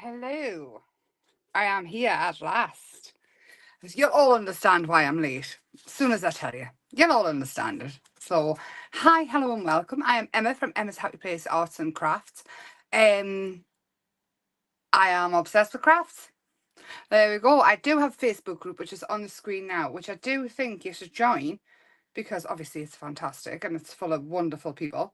Hello. I am here at last. You'll all understand why I'm late. As soon as I tell you, you'll all understand it. So, hi, hello, and welcome. I am Emma from Emma's Happy Place Arts and Crafts. Um, I am obsessed with crafts. There we go. I do have a Facebook group which is on the screen now, which I do think you should join because obviously it's fantastic and it's full of wonderful people.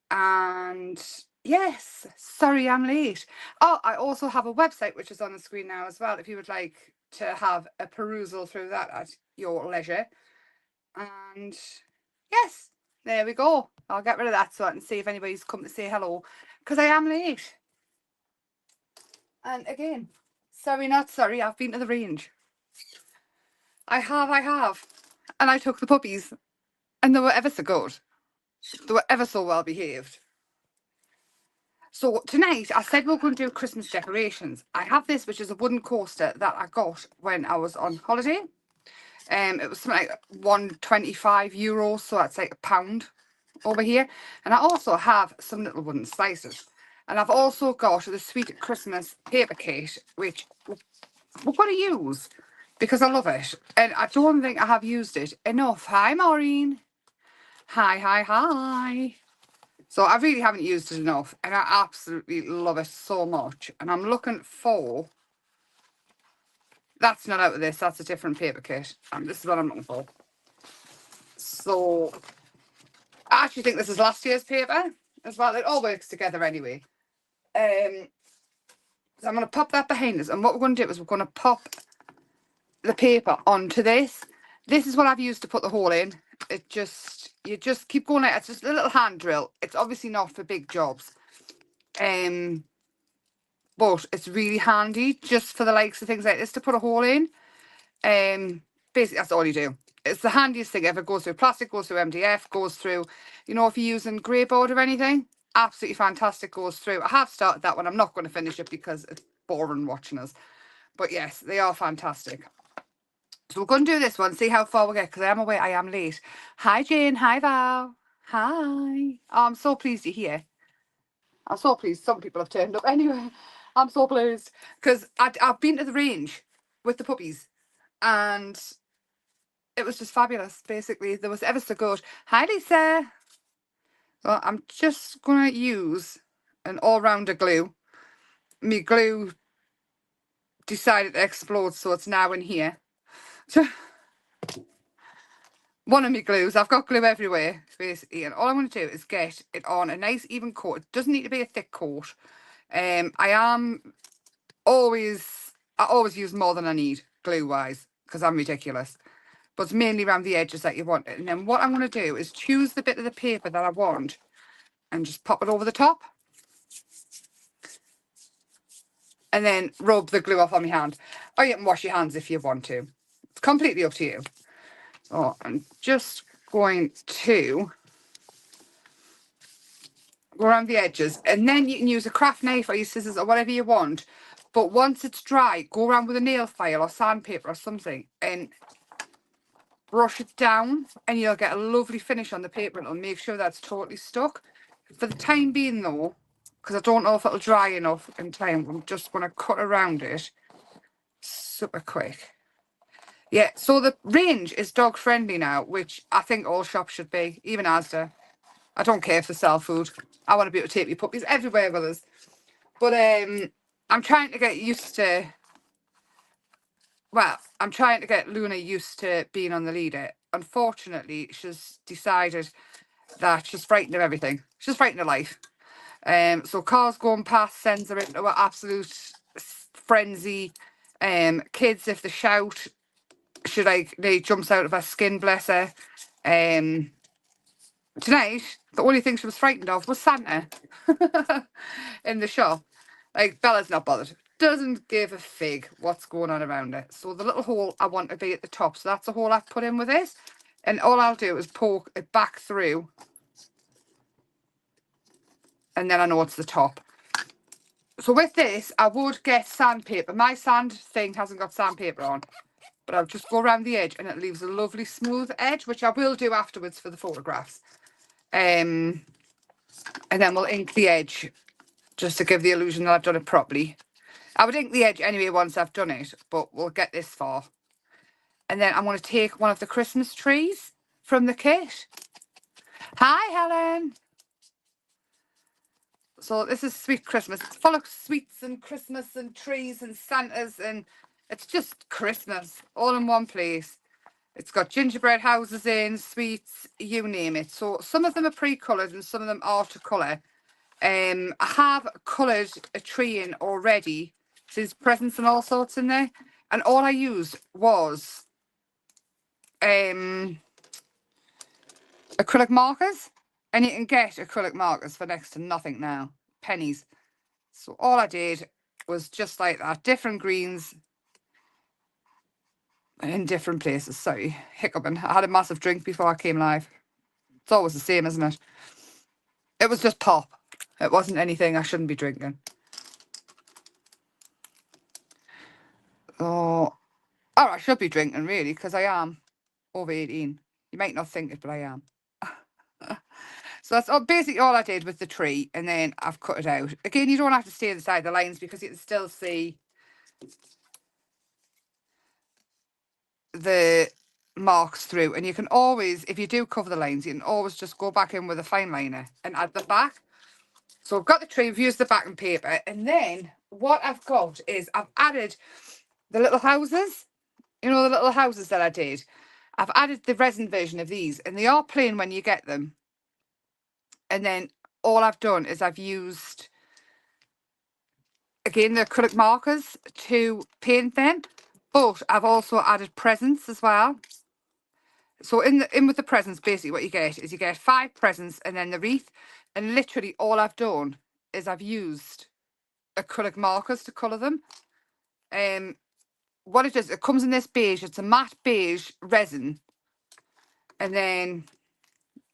And yes, sorry I'm late. Oh, I also have a website which is on the screen now as well if you would like to have a perusal through that at your leisure. And yes, there we go. I'll get rid of that so I can see if anybody's come to say hello because I am late. And again, sorry, not sorry, I've been to the range. I have. And I took the puppies and they were ever so good. They were ever so well behaved. So tonight I said we we're going to do Christmas decorations. I have this, which is a wooden coaster that I got when I was on holiday. It was something like €125, so that's like £1 over here. And I also have some little wooden slices. And I've also got the Sweet Christmas paper kit, which we're going to use because I love it. And I don't think I have used it enough. Hi, Maureen. Hi. So I really haven't used it enough and I absolutely love it so much. And I'm looking for, that's not out of this, that's a different paper kit. And this is what I'm looking for. So I actually think this is last year's paper as well. It all works together anyway. So I'm going to pop that behind us. And what we're going to do is we're going to pop the paper onto this. This is what I've used to put the hole in. You just keep going out. It's just a little hand drill. It's obviously not for big jobs. But it's really handy just for the likes of things like this to put a hole in. Basically, that's all you do. It's the handiest thing ever. Goes through plastic, goes through MDF, goes through, if you're using grey board or anything, absolutely fantastic, goes through. I have started that one. I'm not going to finish it because it's boring watching us. But yes, they are fantastic. So we're going to do this one, see how far we get, because I am aware I am late. Hi, Jane. Hi, Val. Hi. Oh, I'm so pleased you're here. I'm so pleased some people have turned up. Anyway, I'm so pleased because I've been to the range with the puppies and it was just fabulous. Basically, there was ever so good. Hi, Lisa. So I'm just going to use an all-rounder glue. My glue decided to explode, so it's now in here. So one of my glues, I've got glue everywhere, basically, and all I'm going to do is get it on a nice even coat. It doesn't need to be a thick coat. I always use more than I need glue wise because I'm ridiculous, but it's mainly around the edges that you want it. And then what I'm going to do is choose the bit of the paper that I want and just pop it over the top and then rub the glue off on my hand, or you can wash your hands if you want to. It's completely up to you. So I'm just going to go around the edges, and then you can use a craft knife or your scissors or whatever you want. But once it's dry, go around with a nail file or sandpaper or something and brush it down, and you'll get a lovely finish on the paper. It'll make sure that's totally stuck. For the time being though, because I don't know if it'll dry enough in time, I'm just going to cut around it super quick. Yeah, so the range is dog friendly now, which I think all shops should be, even Asda. I don't care if they sell food. I want to be able to take my puppies everywhere with us. But I'm trying to get used to, I'm trying to get Luna used to being on the leader. Unfortunately, she's decided that she's frightened of everything. She's frightened of life. So cars going past sends her into an absolute frenzy. Kids, if they shout, they jumps out of her skin, bless her. Tonight, the only thing she was frightened of was Santa in the shop. Like, Bella's not bothered. Doesn't give a fig what's going on around it. So the little hole I want to be at the top. So that's the hole I've put in with this. And all I'll do is poke it back through. And then I know it's the top. So with this, I would get sandpaper. My sand thing hasn't got sandpaper on. But I'll just go around the edge and it leaves a lovely smooth edge, which I will do afterwards for the photographs. And then we'll ink the edge just to give the illusion that I've done it properly. I would ink the edge anyway once I've done it, but we'll get this far. And then I'm going to take one of the Christmas trees from the kit. Hi, Helen. So this is Sweet Christmas. It's full of sweets and Christmas and trees and Santas, and it's just Christmas all in one place. It's got gingerbread houses in, sweets, you name it. So some of them are pre-coloured and some of them are to colour. I have coloured a tree in already. So there's presents and all sorts in there. And all I used was acrylic markers. And you can get acrylic markers for next to nothing now. Pennies. So all I did was just like that. Different greens in different places. Sorry, hiccuping. I had a massive drink before I came live. It's always the same, isn't it? It was just pop. It wasn't anything I shouldn't be drinking. Oh, or I should be drinking, really, because I am over 18. You might not think it, but I am. So that's basically all I did with the tree, and then I've cut it out. Again, you don't have to stay inside the lines because you can still see the marks through, and you can always, if you do cover the lines, you can always just go back in with a fine liner and add the back. So I've got the tree, I've used the backing paper, and then what I've got is I've added the little houses, you know, the little houses that I did. I've added the resin version of these, and they are plain when you get them. And then all I've done is I've used, again, the acrylic markers to paint them, but I've also added presents as well. So in with the presents, basically what you get is you get 5 presents and then the wreath. And literally all I've done is I've used acrylic markers to colour them. What it does, it comes in this beige. It's a matte beige resin. And then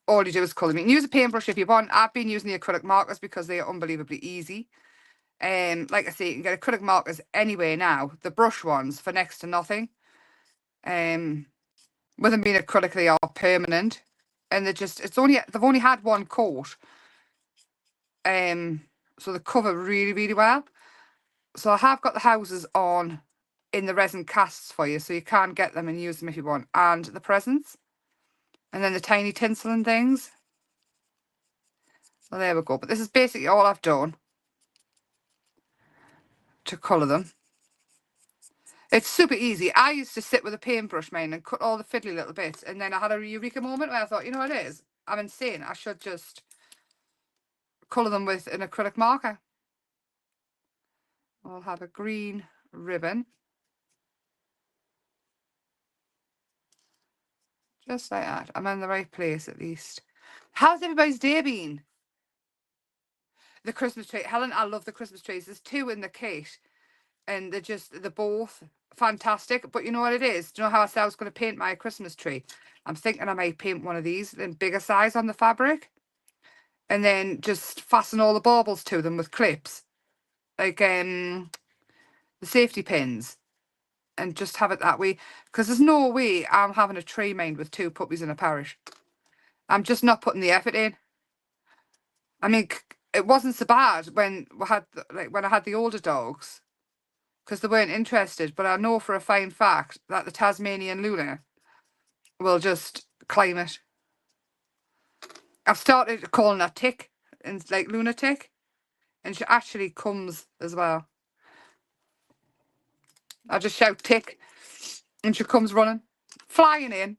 all you do is colour them. You can use a paintbrush if you want. I've been using the acrylic markers because they are unbelievably easy. Like I say, you can get acrylic markers anywhere now. The brush ones for next to nothing. With them being acrylic, they are permanent, and they've only had one coat, so they cover really, really well. So I have got the houses on in the resin casts for you, so you can get them and use them if you want, and the presents, and then the tiny tinsel and things. So there we go. But this is basically all I've done to colour them. It's super easy. I used to sit with a paintbrush, man, and cut all the fiddly little bits. And then I had a eureka moment where I thought, you know what it is? I'm insane. I should just colour them with an acrylic marker. I'll have a green ribbon. Just like that. I'm in the right place at least. How's everybody's day been? The Christmas tree. Helen, I love the Christmas trees. There's 2 in the kit. And they're both fantastic. But you know what it is? Do you know how I said I was going to paint my Christmas tree? I'm thinking I might paint one of these in bigger size on the fabric. And then just fasten all the baubles to them with clips. Like the safety pins. And just have it that way. Because there's no way I'm having a tree made with 2 puppies in a parish. I'm just not putting the effort in. I mean, it wasn't so bad when we had when I had the older dogs, because they weren't interested. But I know for a fine fact that the Tasmanian Luna will just climb it. I've started calling her Tick, and like lunatic, and she actually comes as well. I just shout Tick, and she comes running, flying in.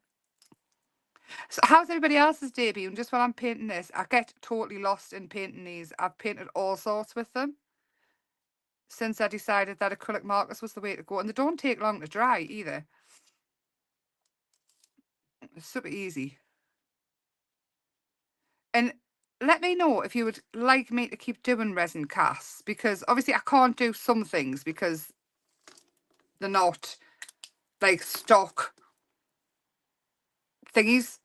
So how's everybody else's day been? Just while I'm painting this, I get totally lost in painting these. I've painted all sorts with them since I decided that acrylic markers was the way to go. And they don't take long to dry either. It's super easy. And let me know if you would like me to keep doing resin casts, because obviously I can't do some things because they're not like stock thingies.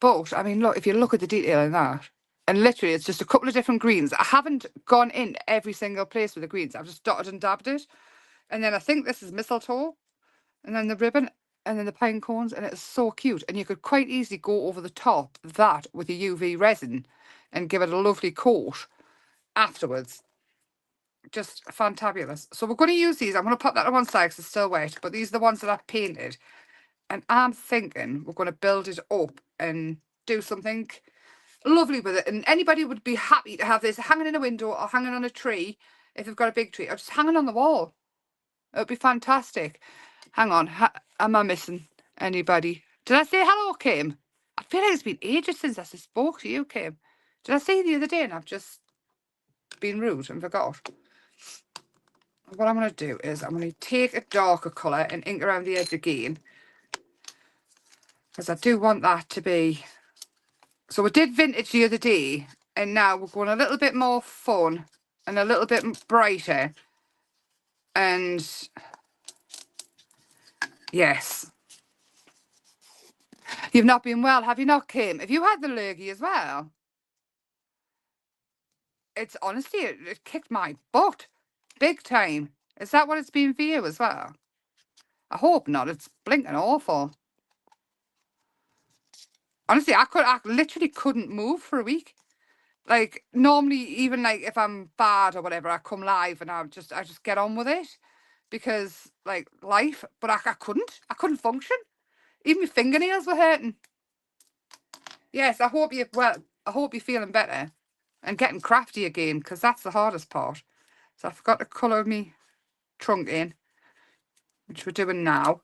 But I mean, look, if you look at the detail in that, and literally it's just a couple of different greens. I haven't gone in every single place with the greens. I've just dotted and dabbed it. And then I think this is mistletoe, and then the ribbon, and then the pine cones, and it's so cute. And you could quite easily go over the top of that with a UV resin and give it a lovely coat afterwards. just fantabulous. So we're going to use these. I'm going to put that on one side because it's still wet, but these are the ones that I've painted. And I'm thinking we're going to build it up and do something lovely with it. And anybody would be happy to have this hanging in a window or hanging on a tree if they've got a big tree, or just hanging on the wall. It would be fantastic. Hang on, am I missing anybody? Did I say hello, Kim? I feel like it's been ages since I spoke to you, Kim. Did I say the other day and I've just been rude and forgot? What I'm going to do is I'm going to take a darker colour and ink around the edge again, because I do want that to be... So we did vintage the other day, and now we're going a little bit more fun and a little bit brighter. And yes, you've not been well, have you not, Kim? Have you had the lurgy as well? It's honestly, it kicked my butt big time. Is that what it's been for you as well? I hope not. It's blinking awful. Honestly, I literally couldn't move for a week. Like, normally, even like if I'm bad or whatever, I come live and I just get on with it, because like life. But I couldn't function. Even my fingernails were hurting. Yes, I hope you're feeling better and getting crafty again, because that's the hardest part. So I forgot to colour me trunk in, which we're doing now.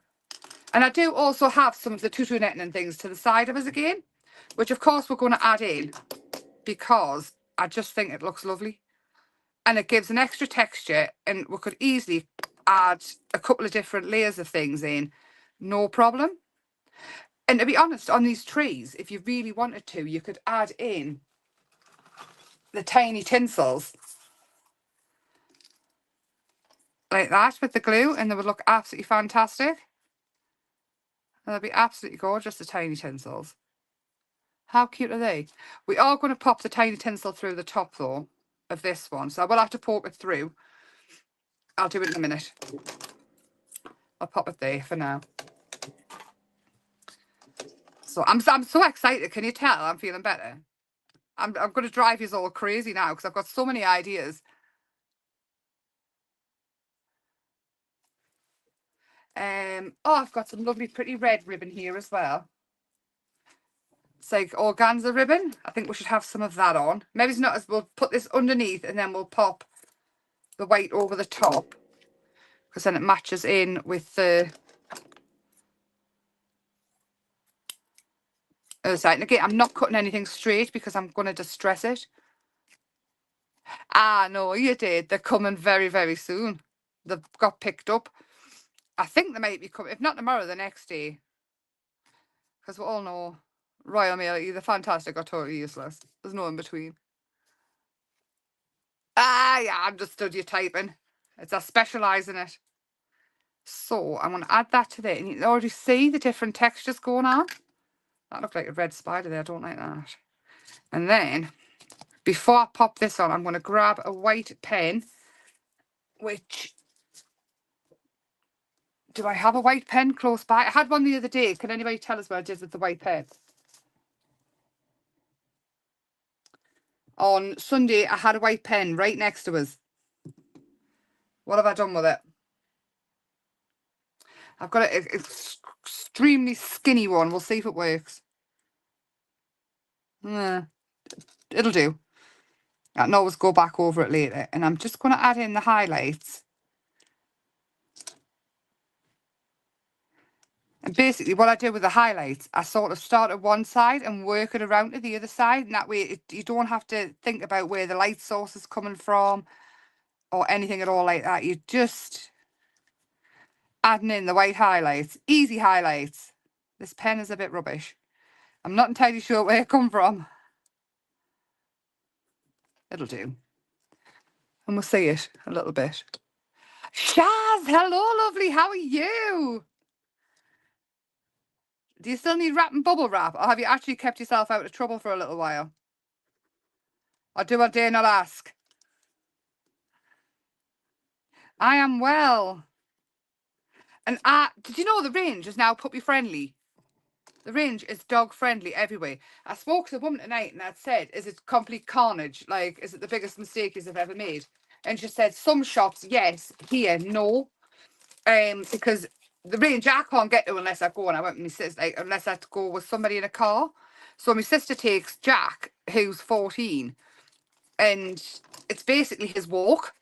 And I do also have some of the tutu netting and things to the side of us again, which of course we're going to add in, because I just think it looks lovely. And it gives an extra texture, and we could easily add a couple of different layers of things in, no problem. And to be honest, on these trees, if you really wanted to, you could add in the tiny tinsels like that with the glue, and they would look absolutely fantastic. And they'll be absolutely gorgeous, the tiny tinsels. How cute are they? We are going to pop the tiny tinsel through the top, though, of this one. So I will have to poke it through. I'll do it in a minute. I'll pop it there for now. So I'm so excited. Can you tell I'm feeling better? I'm going to drive you all crazy now, because I've got so many ideas. Oh, I've got some lovely pretty red ribbon here as well. It's like organza ribbon. I think we should have some of that on. Maybe it's not, as we'll put this underneath and then we'll pop the white over the top, because then it matches in with the other side. And again, I'm not cutting anything straight because I'm going to distress it. Ah, no, you did. They're coming very, very soon. They've got picked up. I think they might be coming, if not tomorrow, the next day. Because we all know Royal Mail are either fantastic or totally useless. There's no in between. Ah, yeah, I'm just studying typing. It's I specialise in it. So I'm going to add that to there. And you can already see the different textures going on. That looked like a red spider there. I don't like that. And then, before I pop this on, I'm going to grab a white pen, which... Do I have a white pen close by? I had one the other day. Can anybody tell us what I did with the white pen? On Sunday, I had a white pen right next to us. What have I done with it? I've got an extremely skinny one. We'll see if it works. It'll do. I can always go back over it later. And I'm just going to add in the highlights. And basically what I do with the highlights, I sort of start at one side and work it around to the other side. And that way you don't have to think about where the light source is coming from or anything at all like that. You just adding in the white highlights. Easy highlights. This pen is a bit rubbish. I'm not entirely sure where it come from. It'll do. And we'll see it a little bit. Shaz, hello, lovely. How are you? Do you still need wrap and bubble wrap, or have you actually kept yourself out of trouble for a little while? Or do I dare not ask? I am well. And did you know the range is now puppy friendly? The range is dog friendly everywhere. I spoke to the woman tonight and I'd said, is it complete carnage? Like, is it the biggest mistake you've ever made? And she said some shops, yes, here, no. Because the range I can't get to unless I go, and I went with my sister, like, unless I have to go with somebody in a car. So my sister takes Jack, who's 14, and it's basically his walk.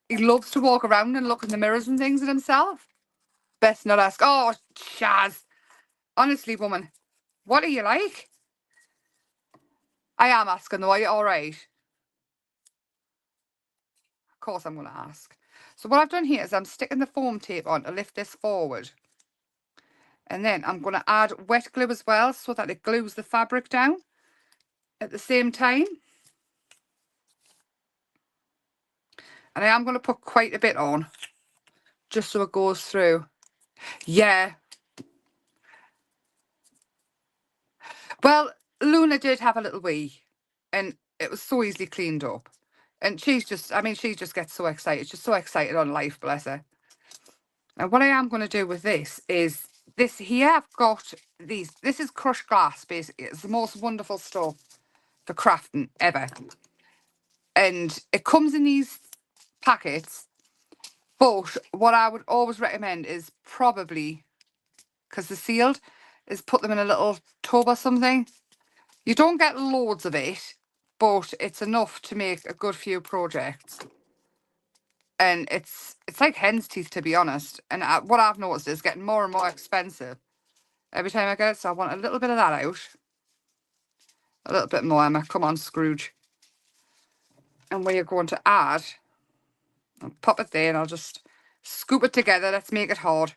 He loves to walk around and look in the mirrors and things at himself. Best not ask. Oh, Chaz. Honestly, woman, what are you like? I am asking though, are you alright? Of course I'm going to ask. So what I've done here is I'm sticking the foam tape on to lift this forward. And then I'm going to add wet glue as well so that it glues the fabric down at the same time. And I am going to put quite a bit on just so it goes through. Yeah. Well, Luna did have a little wee and it was so easily cleaned up. And she's just, I mean, she just gets so excited. She's so excited on life, bless her. Now, what I am going to do with this is this here. I've got these. This is crushed glass, basically. It's the most wonderful stuff for crafting ever. And it comes in these packets. But what I would always recommend is probably, because they're sealed, is put them in a little tub or something. You don't get loads of it, but it's enough to make a good few projects. And it's like hen's teeth, to be honest. And what I've noticed is getting more and more expensive every time I get it. So I want a little bit of that out. A little bit more, Emma. Come on, Scrooge. And we are going to add, I'll pop it there and I'll just scoop it together. Let's make it hard.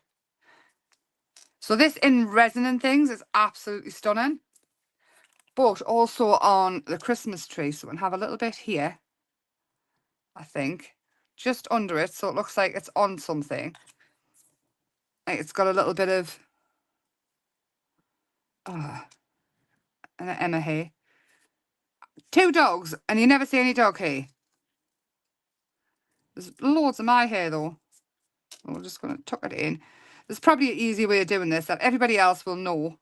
So this in resin and things is absolutely stunning. But also on the Christmas tree. So we'll have a little bit here, I think. Just under it. So it looks like it's on something. It's got a little bit of and an Emma here. 2 dogs, and you never see any dog hair. There's loads of my hair though. We're just going to tuck it in. There's probably an easy way of doing this that everybody else will know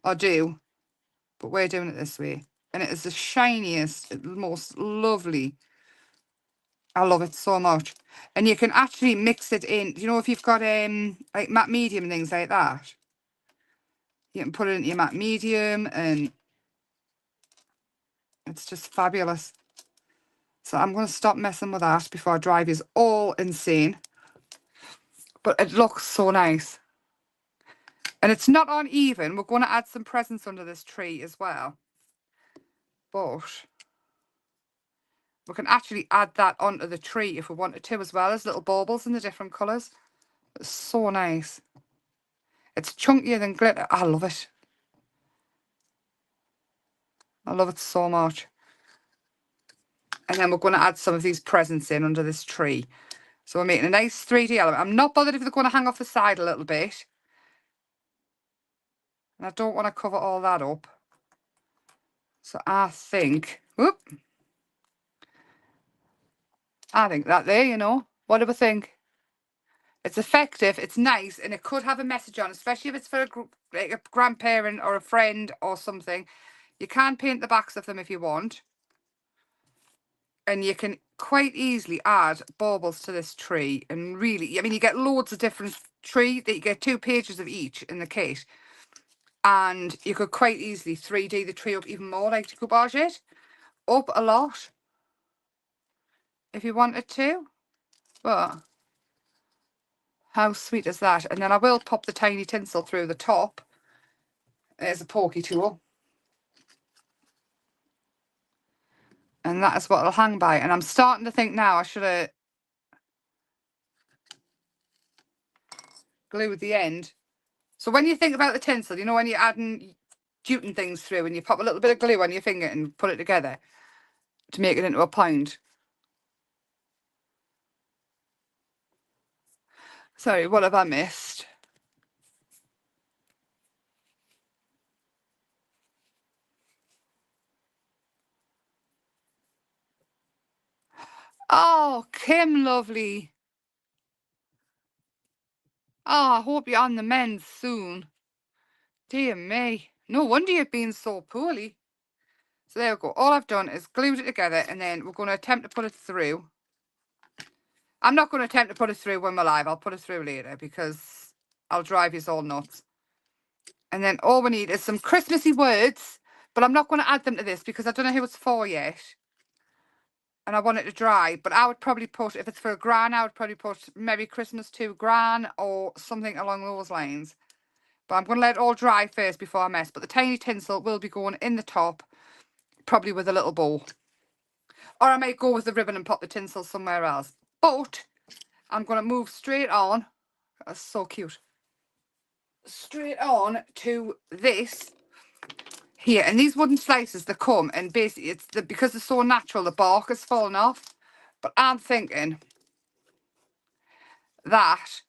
or do, but we're doing it this way. And it is the shiniest, most lovely. I love it so much. And you can actually mix it in. You know, if you've got like matte medium and things like that, you can put it into your matte medium and it's just fabulous. So I'm going to stop messing with that before I drive you all insane. But it looks so nice. And it's not uneven. We're going to add some presents under this tree as well. But we can actually add that onto the tree if we wanted to as well as little baubles in the different colours. It's so nice. It's chunkier than glitter. I love it. I love it so much. And then we're going to add some of these presents in under this tree. So we're making a nice 3D element. I'm not bothered if they're going to hang off the side a little bit. And I don't want to cover all that up. So I think, whoop. I think that there, you know. What do we think? It's effective, it's nice, and it could have a message on, especially if it's for like a grandparent or a friend or something. You can paint the backs of them if you want. And you can quite easily add baubles to this tree. And really, I mean, you get loads of different tree. That you get 2 pages of each in the kit. And you could quite easily 3D the tree up even more, like decoupage it up a lot if you wanted to. But how sweet is that? And then I will pop the tiny tinsel through the top. There's a pokey tool. And that is what it'll hang by. And I'm starting to think now I should have glued the end. So when you think about the tinsel, you know, when you're adding jute things through and you pop a little bit of glue on your finger and put it together to make it into a point. Sorry, what have I missed? Oh, Kim, lovely. Oh, I hope you're on the mend soon. Dear me. No wonder you've been so poorly. So there we go. All I've done is glued it together, and then we're going to attempt to put it through. I'm not going to attempt to put it through when we're live. I'll put it through later because I'll drive you all nuts. And then all we need is some Christmassy words, but I'm not going to add them to this because I don't know who it's for yet. And I want it to dry, but I would probably put, if it's for a Gran, I would probably put Merry Christmas to Gran or something along those lines. But I'm going to let it all dry first before I mess. But the tiny tinsel will be going in the top, probably with a little bow. Or I might go with the ribbon and pop the tinsel somewhere else. But I'm going to move straight on. That's so cute. Straight on to this here. And these wooden slices that come, and basically it's because they're so natural, the bark has fallen off. But I'm thinking that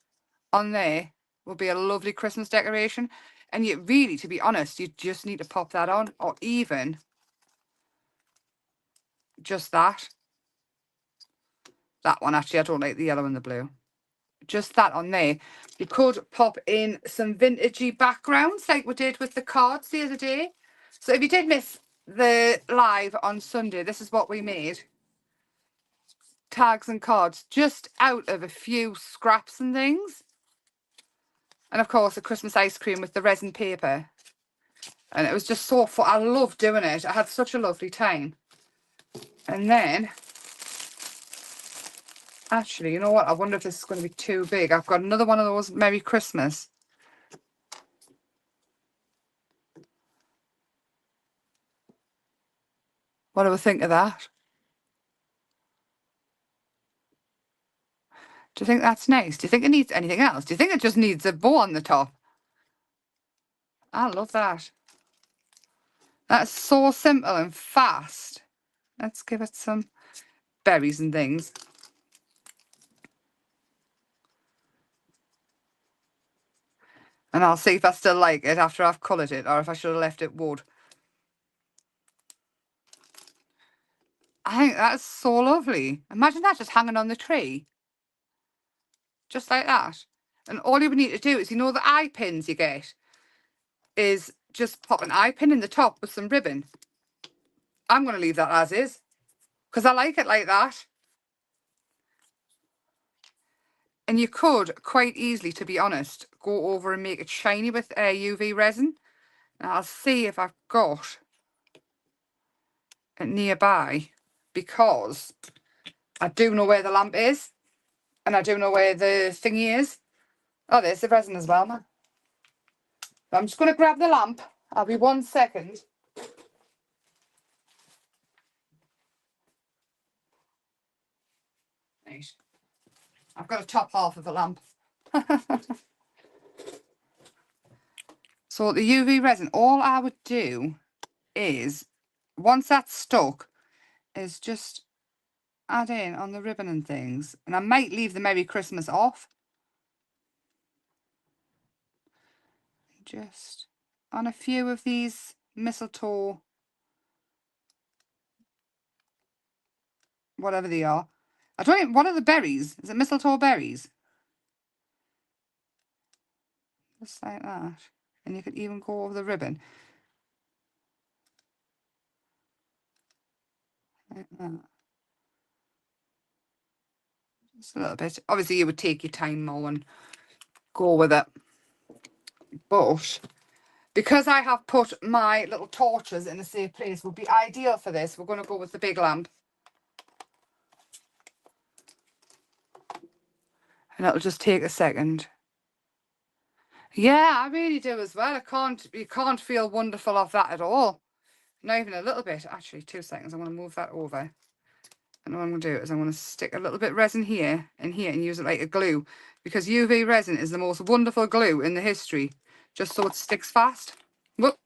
on there will be a lovely Christmas decoration. And you really, to be honest, you just need to pop that on, or even just that. That one, actually, I don't like the yellow and the blue. Just that on there. You could pop in some vintagey backgrounds like we did with the cards the other day. So if you did miss the live on Sunday, this is what we made. Tags and cards, just out of a few scraps and things. And of course, a Christmas ice cream with the resin paper. And it was just so fun. I loved doing it. I had such a lovely time. And then, actually, you know what? I wonder if this is going to be too big. I've got another one of those Merry Christmas. What do we think of that? Do you think that's nice? Do you think it needs anything else? Do you think it just needs a bow on the top? I love that. That's so simple and fast. Let's give it some berries and things. And I'll see if I still like it after I've coloured it, or if I should have left it wood. I think that's so lovely. Imagine that just hanging on the tree. Just like that. And all you would need to do is, you know the eye pins you get? Is just pop an eye pin in the top with some ribbon. I'm going to leave that as is, because I like it like that. And you could quite easily, to be honest, go over and make it shiny with UV resin. Now I'll see if I've got it nearby, because I do know where the lamp is, and I do know where the thingy is. Oh, there's the resin as well, man. I'm just going to grab the lamp. I'll be 1 second. Right. I've got a top half of the lamp. So the UV resin, all I would do is, once that's stuck, is just add in on the ribbon and things. And I might leave the Merry Christmas off. Just on a few of these mistletoe, whatever they are. I don't even, what are the berries? Is it mistletoe berries? Just like that. And you could even go over the ribbon. Like that. Just a little bit. Obviously, you would take your time more and go with it. But because I have put my little torches in a safe place, would be ideal for this. We're going to go with the big lamp. And it'll just take a second. Yeah, I really do as well. You can't feel wonderful off that at all. Not even a little bit. Actually, 2 seconds. I'm going to move that over. And what I'm going to do is I'm going to stick a little bit resin here and here and use it like a glue. Because UV resin is the most wonderful glue in the history. Just so it sticks fast. Whoop.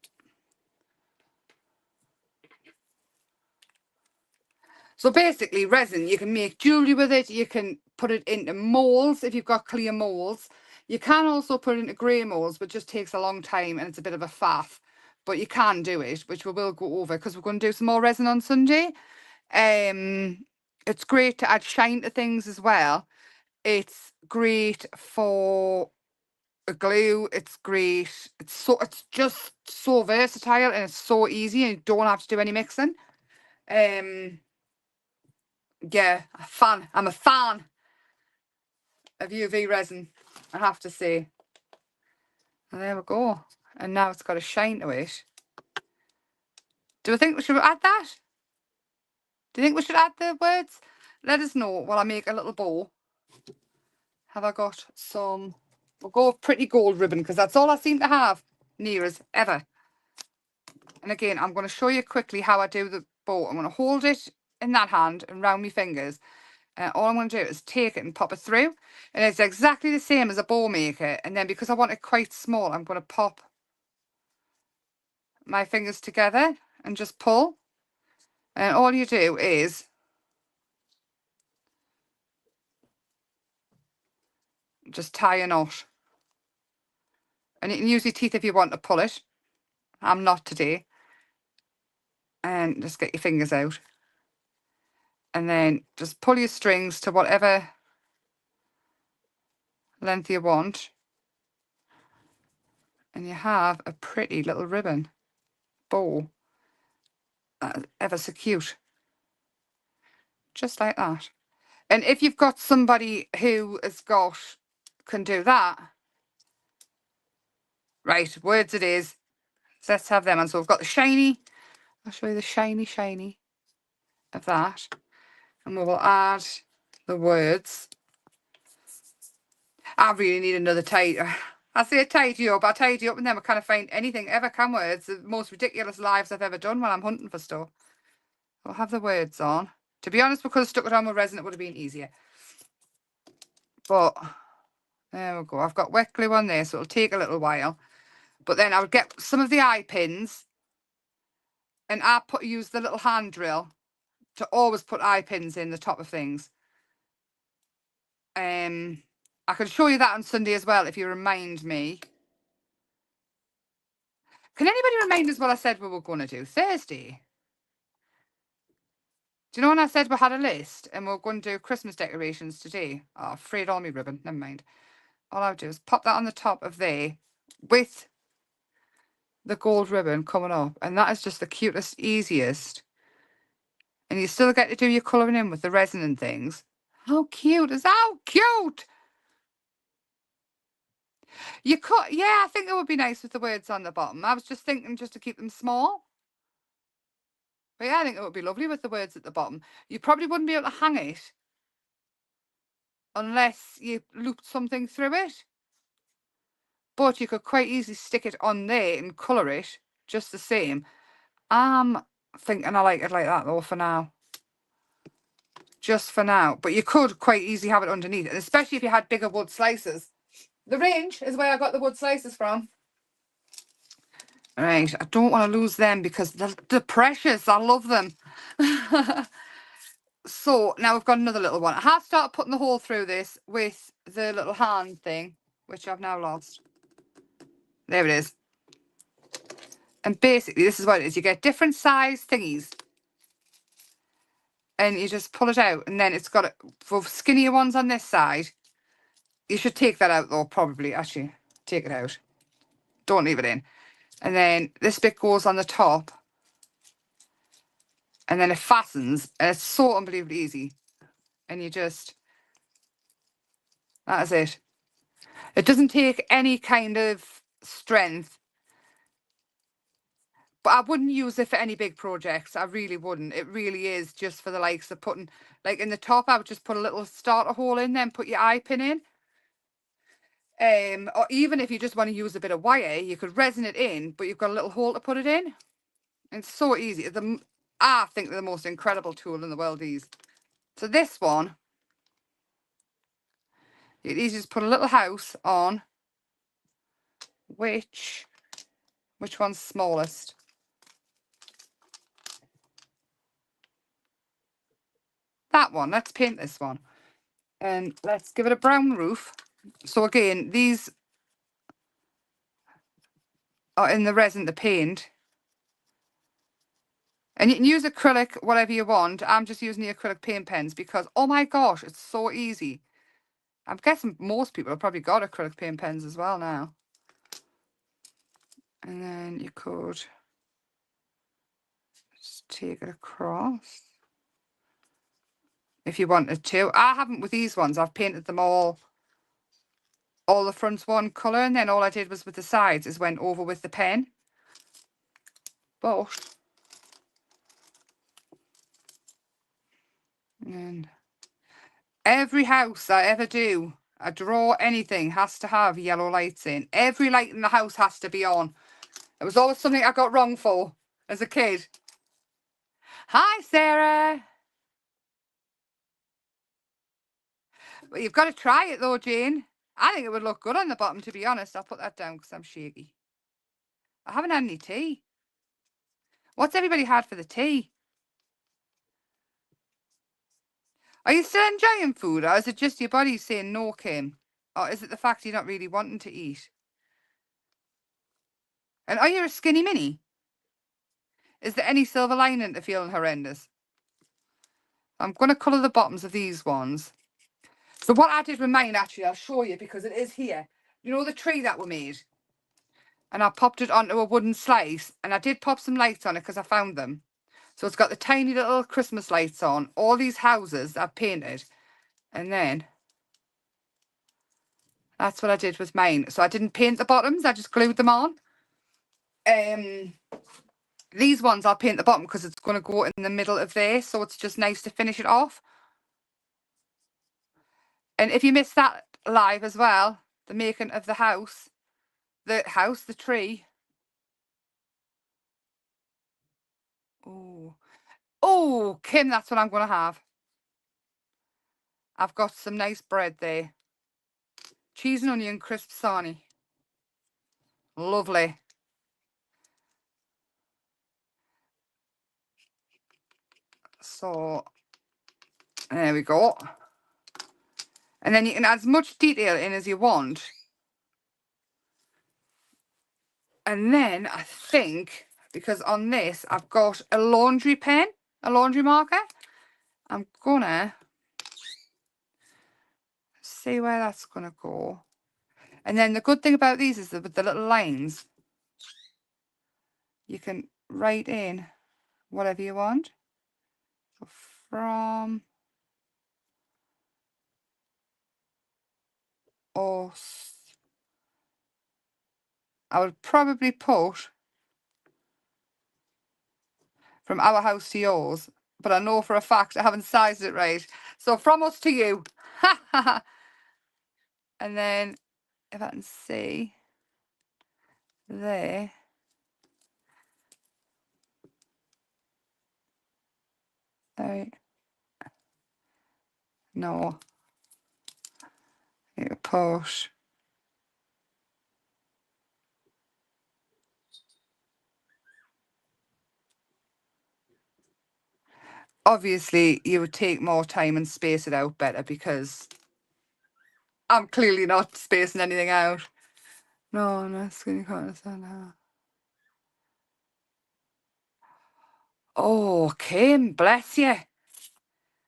So basically, resin, you can make jewellery with it. You can put it into molds if you've got clear molds. You can also put it into grey molds, but it just takes a long time and it's a bit of a faff. But you can do it, which we will go over because we're going to do some more resin on Sunday. It's great to add shine to things as well. It's great for glue. It's great. It's just so versatile and it's so easy and you don't have to do any mixing. Yeah, I'm a fan of UV resin, I have to say. And there we go. And now it's got a shine to it. Do I think we should add that? Do you think we should add the words? Let us know while I make a little bow. Have I got some? We'll go with pretty gold ribbon because that's all I seem to have near us ever. And again, I'm going to show you quickly how I do the bow. I'm going to hold it in that hand and round my fingers. And all I'm going to do is take it and pop it through. And it's exactly the same as a bow maker. And then because I want it quite small, I'm going to pop my fingers together and just pull. And all you do is just tie a knot. And you can use your teeth if you want to pull it. I'm not today. And just get your fingers out. And then just pull your strings to whatever length you want. And you have a pretty little ribbon bow. That's ever so cute. Just like that. And if you've got somebody who can do that. Right, words it is. So let's have them. And so we've got the shiny. I'll show you the shiny of that. And we will add the words. I really need another tidy. I say tidy up. I tidy up and then I can't find anything ever, can we? It's the most ridiculous lives I've ever done when I'm hunting for stuff. I'll have the words on. To be honest, because I stuck it on with resin, it would have been easier. But there we go. I've got wet glue on there, so it'll take a little while. But then I'll get some of the eye pins and use the little hand drill to always put eye pins in the top of things. I can show you that on Sunday as well if you remind me. Can anybody remind us what I said we were going to do Thursday? Do you know when I said we had a list and we we're going to do Christmas decorations today? Oh, I've frayed all my ribbon. Never mind. All I'll do is pop that on the top of there with the gold ribbon coming up. And that is just the cutest, easiest. And you still get to do your colouring in with the resin and things. How cute is that? How cute! You could, yeah, I think it would be nice with the words on the bottom. I was just thinking just to keep them small. But yeah, I think it would be lovely with the words at the bottom. You probably wouldn't be able to hang it unless you looped something through it. But you could quite easily stick it on there and colour it just the same. I'm thinking I like it like that though for now. Just for now. But you could quite easily have it underneath. And especially if you had bigger wood slices. The range is where I got the wood slices from. Right, I don't want to lose them because they're precious. I love them. So now we've got another little one. I have started putting the hole through this with the little hand thing, which I've now lost. There it is. And basically this is what it is. You get different size thingies. And you just pull it out. And then it's got, for skinnier ones on this side, you should take that out though, probably. Actually, take it out. Don't leave it in. And then this bit goes on the top. And then it fastens. And it's so unbelievably easy. And you just, that is it. It doesn't take any kind of strength. But I wouldn't use it for any big projects. I really wouldn't. It really is just for the likes of putting, like in the top, I would just put a little starter hole in, then put your eye pin in. Or even if you just want to use a bit of wire, you could resin it in, but you've got a little hole to put it in. And it's so easy. I think they're the most incredible tool in the world, these. So this one, you just put a little house on. Which one's smallest? That one. Let's paint this one. And let's give it a brown roof. So again, these are in the resin to paint. And you can use acrylic, whatever you want. I'm just using the acrylic paint pens because, oh my gosh, it's so easy. I'm guessing most people have probably got acrylic paint pens as well now. And then you could just take it across if you wanted to. I haven't with these ones. I've painted them all the fronts one colour, and then all I did was with the sides is went over with the pen. But and every house I ever do, I draw anything, has to have yellow lights in. Every light in the house has to be on. It was always something I got wrong for as a kid. Hi, Sarah. Well, you've got to try it though, Jane. I think it would look good on the bottom, to be honest. I'll put that down because I'm shaky. I haven't had any tea. What's everybody had for the tea? Are you still enjoying food, or is it just your body saying no, Kim? Or is it the fact you're not really wanting to eat? And are you a skinny mini? Is there any silver lining to feeling horrendous? I'm going to colour the bottoms of these ones. So what I did with mine, actually, I'll show you because it is here. You know the tree that we made? And I popped it onto a wooden slice, and I did pop some lights on it because I found them. So it's got the tiny little Christmas lights on. All these houses I've painted. And then that's what I did with mine. So I didn't paint the bottoms, I just glued them on. These ones I'll paint the bottom because it's going to go in the middle of there. So it's just nice to finish it off. And if you missed that live as well, the making of the house, the tree. Oh, Kim, that's what I'm going to have. I've got some nice bread there. Cheese and onion crisp sarnie. Lovely. So, there we go. And then you can add as much detail in as you want. And then I think, because on this, I've got a laundry pen, a laundry marker. I'm gonna see where that's gonna go. And then the good thing about these is that with the little lines, you can write in whatever you want. So from us, I would probably put from our house to yours, but I know for a fact I haven't sized it right. So from us to you. And then if I can see there. There. No. You put. Obviously, you would take more time and space it out better because I'm clearly not spacing anything out. No, no, skinny can't understand how. Oh, Kim, bless you.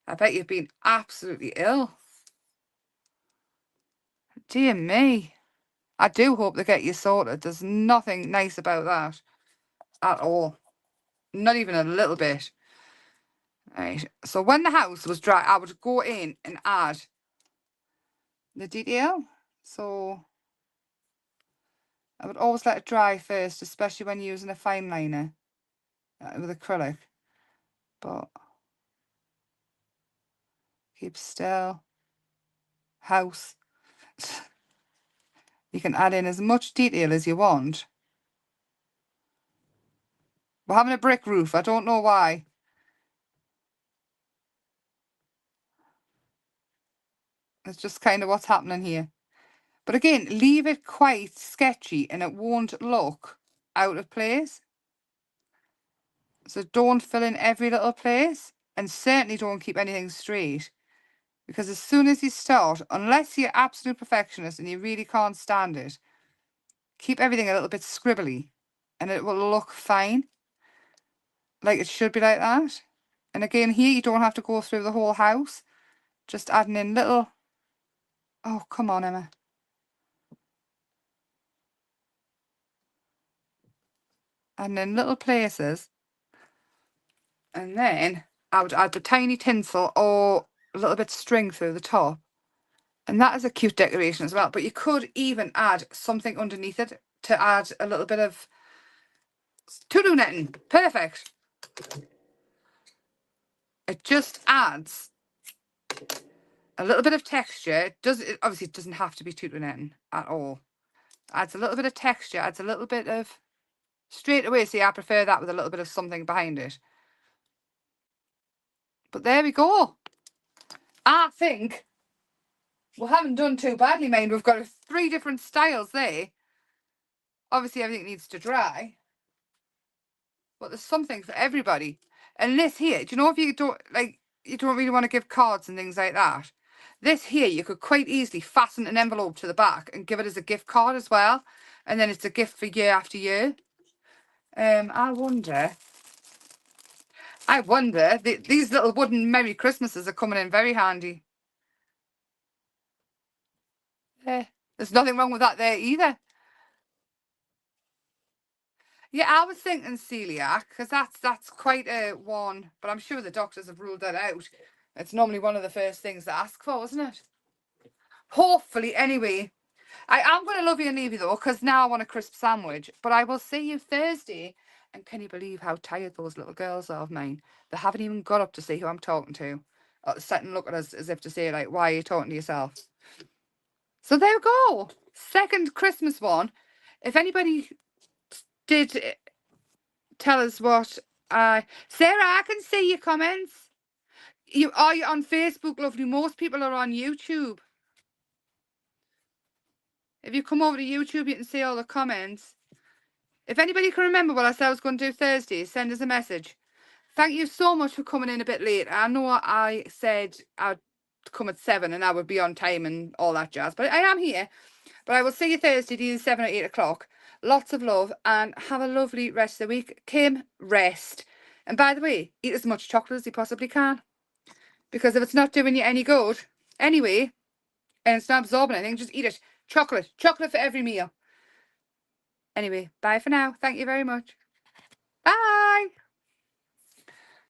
I bet you've been absolutely ill. Dear me. I do hope they get you sorted. There's nothing nice about that at all. Not even a little bit. Right. So when the house was dry, I would go in and add the detail. So I would always let it dry first, especially when using a fine liner with acrylic. But keep still. House. You can add in as much detail as you want. We're having a brick roof. I don't know why. It's just kind of what's happening here. But again, leave it quite sketchy and it won't look out of place. So don't fill in every little place and certainly don't keep anything straight. Because as soon as you start, unless you're absolute perfectionist and you really can't stand it, keep everything a little bit scribbly and it will look fine. Like it should be like that. And again, here you don't have to go through the whole house. Just adding in little Oh, come on, Emma. And in little places. And then I would add the tiny tinsel or a little bit string through the top. And that is a cute decoration as well. But you could even add something underneath it to add a little bit of tutu netting. Perfect. It just adds a little bit of texture. Obviously, it doesn't have to be tutu netting at all. Adds a little bit of texture, adds a little bit of straight away. See, I prefer that with a little bit of something behind it. But there we go. I think we haven't done too badly, mind. We've got 3 different styles there. Obviously, everything needs to dry. But there's something for everybody. And this here, do you know, if you don't really want to give cards and things like that, this here you could quite easily fasten an envelope to the back and give it as a gift card as well. And then it's a gift for year after year. I wonder, these little wooden Merry Christmases are coming in very handy. There's nothing wrong with that there either. Yeah, I was thinking celiac, because that's quite a one, but I'm sure the doctors have ruled that out. It's normally one of the first things they ask for, isn't it? Hopefully, anyway. I am going to love you and leave you though, because now I want a crisp sandwich. But I will see you Thursday. And can you believe how tired those little girls are of mine? They haven't even got up to see who I'm talking to. Sit and look at us as if to say, like, why are you talking to yourself? So there we go. Second Christmas one. If anybody did tell us what Sarah, I can see your comments. Are you on Facebook, lovely? Most people are on YouTube. If you come over to YouTube, you can see all the comments. If anybody can remember what I said I was going to do Thursday, send us a message. Thank you so much for coming in a bit late. I know I said I'd come at 7 and I would be on time and all that jazz, but I am here. But I will see you Thursday, either 7 or 8 o'clock. Lots of love and have a lovely rest of the week. Kim, rest. And by the way, eat as much chocolate as you possibly can. Because if it's not doing you any good, anyway, and it's not absorbing anything, just eat it. Chocolate. Chocolate for every meal. Anyway, bye for now. Thank you very much. Bye.